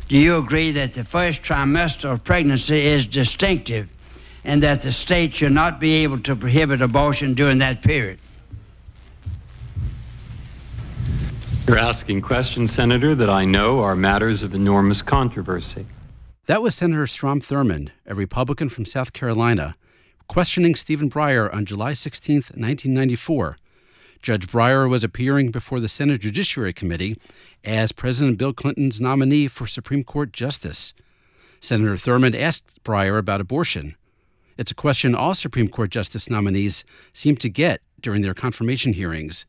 Do you agree that the first trimester of pregnancy is distinctive and that the state should not be able to prohibit abortion during that period? You're asking questions, Senator, that I know are matters of enormous controversy. That was Senator Strom Thurmond, a Republican from South Carolina, questioning Stephen Breyer on July 16, 1994. Judge Breyer was appearing before the Senate Judiciary Committee as President Bill Clinton's nominee for Supreme Court Justice. Senator Thurmond asked Breyer about abortion. It's a question all Supreme Court Justice nominees seem to get during their confirmation hearings.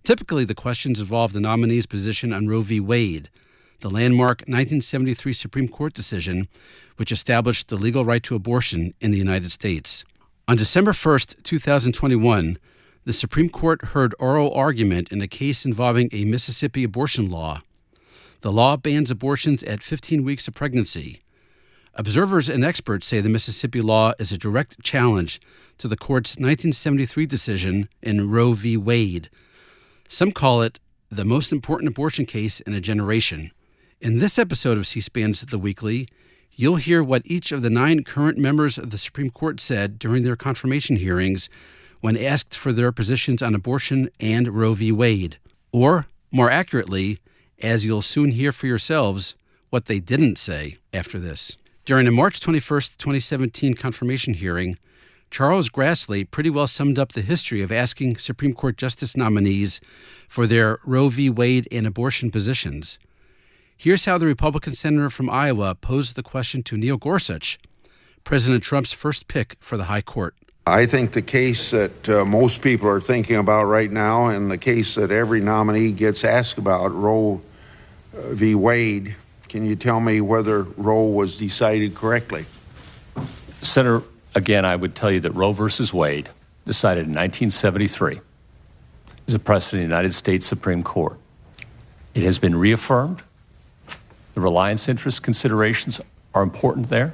Typically, the questions involve the nominee's position on Roe v. Wade, the landmark 1973 Supreme Court decision which established the legal right to abortion in the United States. On December 1, 2021, the Supreme Court heard oral argument in a case involving a Mississippi abortion law. The law bans abortions at 15 weeks of pregnancy. Observers and experts say the Mississippi law is a direct challenge to the court's 1973 decision in Roe v. Wade. Some call it the most important abortion case in a generation. In this episode of C-SPAN's The Weekly, you'll hear what each of the 9 current members of the Supreme Court said during their confirmation hearings when asked for their positions on abortion and Roe v. Wade. Or, more accurately, as you'll soon hear for yourselves, what they didn't say after this. During a March 21, 2017 confirmation hearing, Charles Grassley pretty well summed up the history of asking Supreme Court Justice nominees for their Roe v. Wade and abortion positions. Here's how the Republican senator from Iowa posed the question to Neil Gorsuch, President Trump's first pick for the high court. I think the case that most people are thinking about right now, and the case that every nominee gets asked about, Roe v. Wade, can you tell me whether Roe was decided correctly? Senator, again, I would tell you that Roe versus Wade, decided in 1973, is a precedent in the United States Supreme Court. It has been reaffirmed. The reliance interest considerations are important there,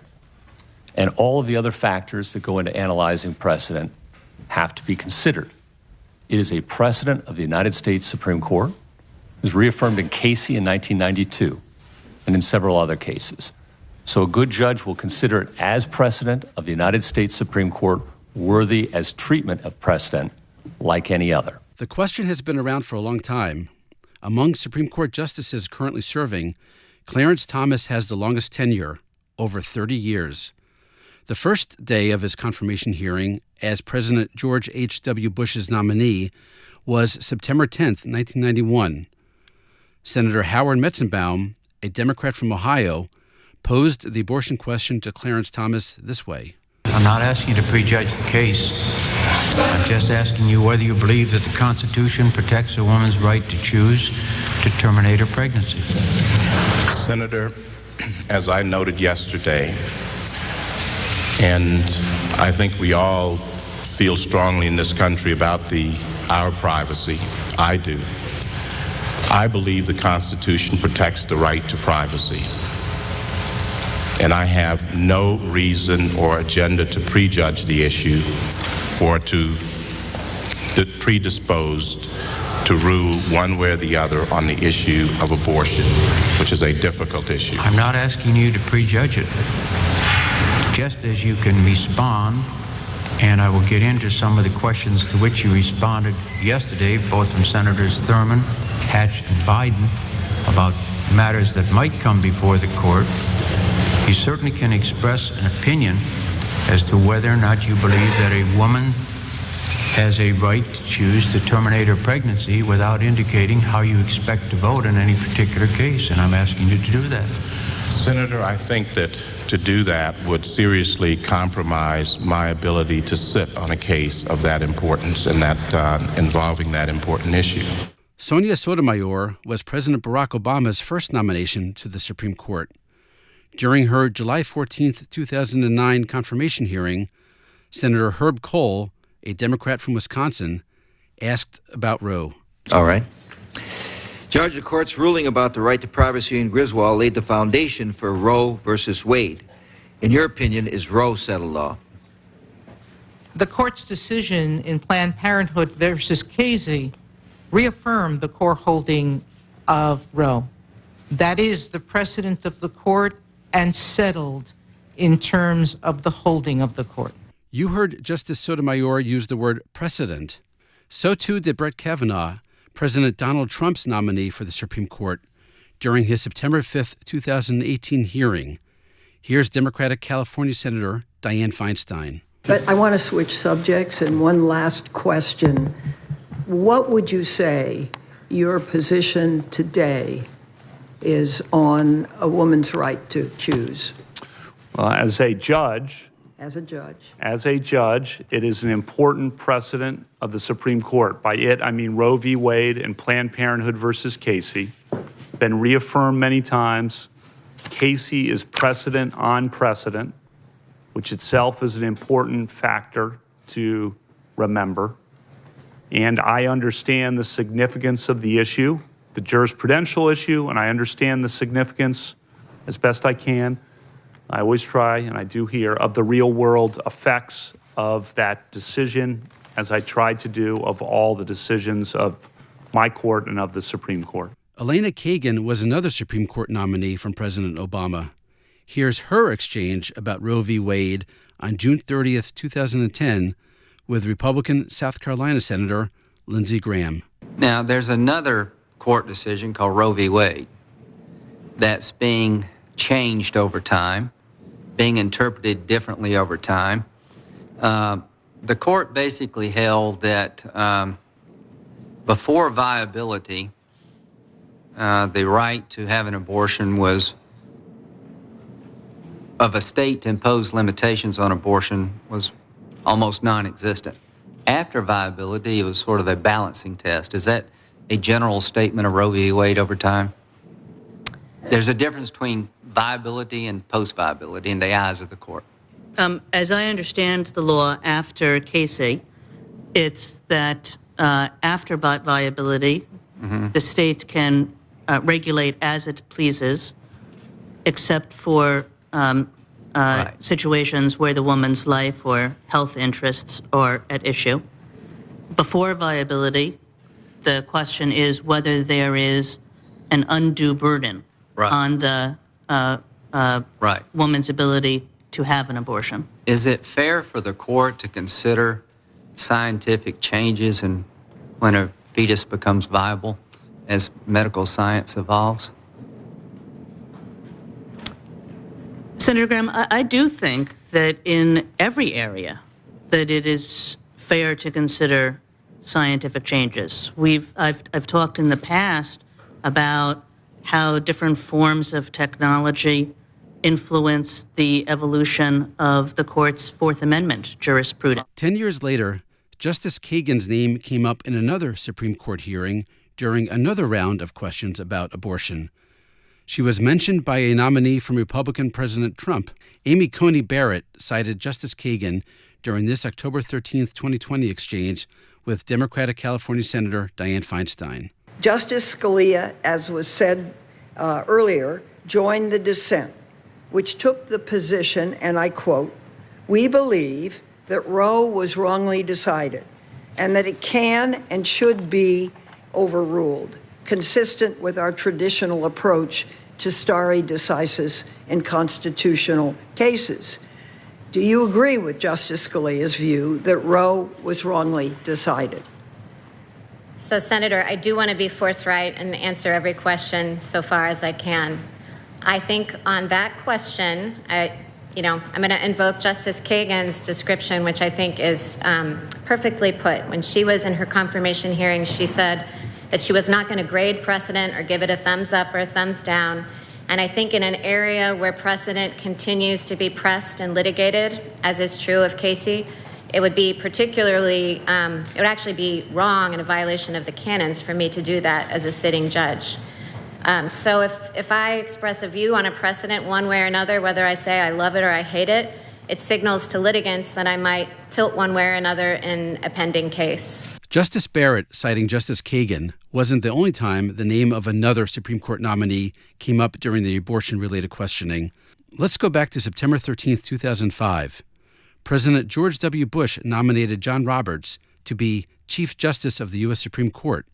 and all of the other factors that go into analyzing precedent have to be considered. It is a precedent of the United States Supreme Court. It was reaffirmed in Casey in 1992 and in several other cases. So a good judge will consider it as precedent of the United States Supreme Court, worthy as treatment of precedent like any other. The question has been around for a long time. Among Supreme Court justices currently serving, Clarence Thomas has the longest tenure, over 30 years. The first day of his confirmation hearing as President George H.W. Bush's nominee was September 10, 1991. Senator Howard Metzenbaum, a Democrat from Ohio, posed the abortion question to Clarence Thomas this way. I'm not asking you to prejudge the case. I'm just asking you whether you believe that the Constitution protects a woman's right to choose to terminate her pregnancy. Senator, as I noted yesterday, and I think we all feel strongly in this country about our privacy, I do. I believe the Constitution protects the right to privacy. And I have no reason or agenda to prejudge the issue or to predisposed to rule one way or the other on the issue of abortion, which is a difficult issue. I'm not asking you to prejudge it. Just as you can respond, and I will get into some of the questions to which you responded yesterday, both from Senators Thurmond, Hatch, and Biden, about matters that might come before the court, you certainly can express an opinion as to whether or not you believe that a woman has a right to choose to terminate her pregnancy without indicating how you expect to vote in any particular case, and I'm asking you to do that. Senator, I think that to do that would seriously compromise my ability to sit on a case of that importance and that involving that important issue. Sonia Sotomayor was President Barack Obama's first nomination to the Supreme Court. During her July 14, 2009 confirmation hearing, Senator Herb Kohl, a Democrat from Wisconsin, asked about Roe. All right. Judge, the court's ruling about the right to privacy in Griswold laid the foundation for Roe versus Wade. In your opinion, is Roe settled law? The court's decision in Planned Parenthood versus Casey reaffirmed the core holding of Roe. That is the precedent of the court and settled in terms of the holding of the court. You heard Justice Sotomayor use the word precedent. So too did Brett Kavanaugh, President Donald Trump's nominee for the Supreme Court, during his September 5, 2018 hearing. Here's Democratic California Senator Dianne Feinstein. But I want to switch subjects, and one last question. What would you say your position today is on a woman's right to choose? Well, as a judge, it is an important precedent of the Supreme Court. By it, I mean Roe v. Wade and Planned Parenthood versus Casey. Been reaffirmed many times. Casey is precedent on precedent, which itself is an important factor to remember. And I understand the significance of the issue, the jurisprudential issue, and I understand the significance as best I can. I always try, and I do here, of the real-world effects of that decision, as I tried to do of all the decisions of my court and of the Supreme Court. Elena Kagan was another Supreme Court nominee from President Obama. Here's her exchange about Roe v. Wade on June 30th, 2010, with Republican South Carolina Senator Lindsey Graham. Now, there's another court decision called Roe v. Wade that's being changed over time, being interpreted differently over time. The court basically held that before viability, the right to have an abortion was of a state to impose limitations on abortion was almost non-existent. After viability, it was sort of a balancing test. Is that a general statement of Roe v. Wade over time? There's a difference between viability and post-viability in the eyes of the court. As I understand the law after Casey, it's that after viability, the state can regulate as it pleases, except for situations where the woman's life or health interests are at issue. Before viability, the question is whether there is an undue burden on the woman's ability to have an abortion. Is it fair for the court to consider scientific changes and when a fetus becomes viable as medical science evolves? Senator Graham, I do think that in every area that it is fair to consider scientific changes. I've talked in the past about how different forms of technology influence the evolution of the court's Fourth Amendment jurisprudence. 10 years later, Justice Kagan's name came up in another Supreme Court hearing during another round of questions about abortion. She was mentioned by a nominee from Republican President Trump. Amy Coney Barrett cited Justice Kagan during this October 13th, 2020 exchange with Democratic California Senator Dianne Feinstein. Justice Scalia, as was said earlier, joined the dissent, which took the position, and I quote, "We believe that Roe was wrongly decided and that it can and should be overruled, consistent with our traditional approach to stare decisis in constitutional cases." Do you agree with Justice Scalia's view that Roe was wrongly decided? So, Senator, I do want to be forthright and answer every question so far as I can. I think on that question, I'm going to invoke Justice Kagan's description, which I think is perfectly put. When she was in her confirmation hearing, she said that she was not going to grade precedent or give it a thumbs up or a thumbs down. And I think in an area where precedent continues to be pressed and litigated, as is true of Casey, it would be particularly, it would actually be wrong and a violation of the canons for me to do that as a sitting judge. So if I express a view on a precedent one way or another, whether I say I love it or I hate it, it signals to litigants that I might tilt one way or another in a pending case. Justice Barrett, citing Justice Kagan, wasn't the only time the name of another Supreme Court nominee came up during the abortion-related questioning. Let's go back to September 13th, 2005. President George W. Bush nominated John Roberts to be Chief Justice of the U.S. Supreme Court.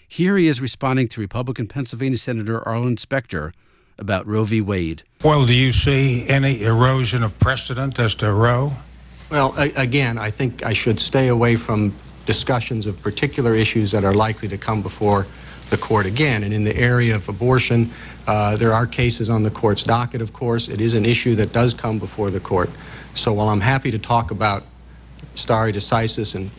Here he is responding to Republican Pennsylvania Senator Arlen Specter about Roe v. Wade. Well, do you see any erosion of precedent as to Roe? Well, again, I think I should stay away from discussions of particular issues that are likely to come before the court again. And in the area of abortion, there are cases on the court's docket, of course. It is an issue that does come before the court. So while I'm happy to talk about stare decisis and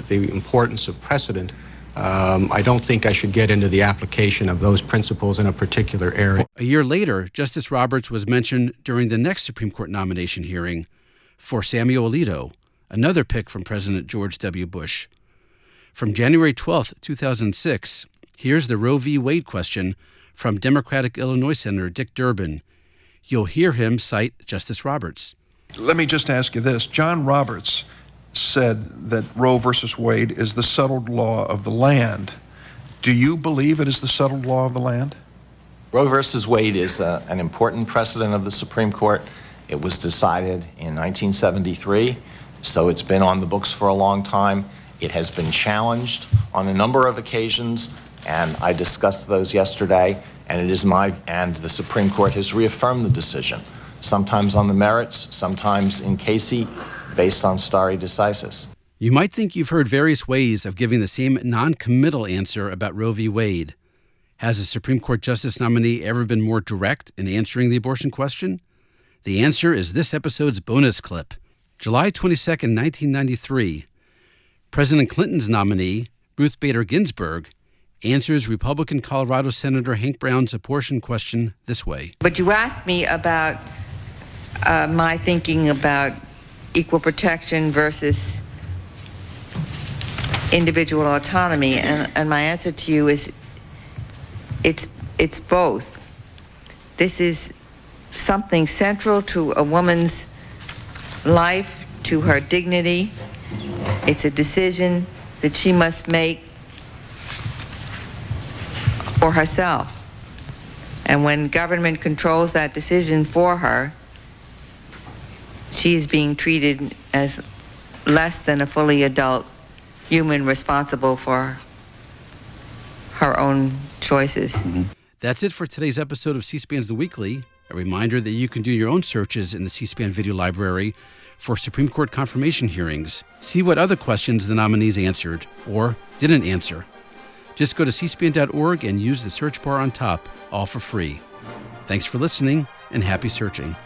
the importance of precedent, I don't think I should get into the application of those principles in a particular area. A year later, Justice Roberts was mentioned during the next Supreme Court nomination hearing for Samuel Alito, another pick from President George W. Bush. From January 12, 2006, here's the Roe v. Wade question from Democratic Illinois Senator Dick Durbin. You'll hear him cite Justice Roberts. Let me just ask you this. John Roberts said that Roe versus Wade is the settled law of the land. Do you believe it is the settled law of the land? Roe versus Wade is an important precedent of the Supreme Court. It was decided in 1973, so it's been on the books for a long time. It has been challenged on a number of occasions, and I discussed those yesterday, and the Supreme Court has reaffirmed the decision, sometimes on the merits, sometimes in Casey, based on stare decisis. You might think you've heard various ways of giving the same non-committal answer about Roe v. Wade. Has a Supreme Court justice nominee ever been more direct in answering the abortion question? The answer is this episode's bonus clip. July 22, 1993, President Clinton's nominee, Ruth Bader Ginsburg, answers Republican Colorado Senator Hank Brown's abortion question this way. But you asked me about my thinking about equal protection versus individual autonomy, and my answer to you is it's both. This is something central to a woman's life, to her dignity. It's a decision that she must make for herself. And when government controls that decision for her, she is being treated as less than a fully adult human responsible for her own choices. Mm-hmm. That's it for today's episode of C-SPAN's The Weekly. A reminder that you can do your own searches in the C-SPAN video library for Supreme Court confirmation hearings. See what other questions the nominees answered or didn't answer. Just go to cspan.org and use the search bar on top, all for free. Thanks for listening and happy searching.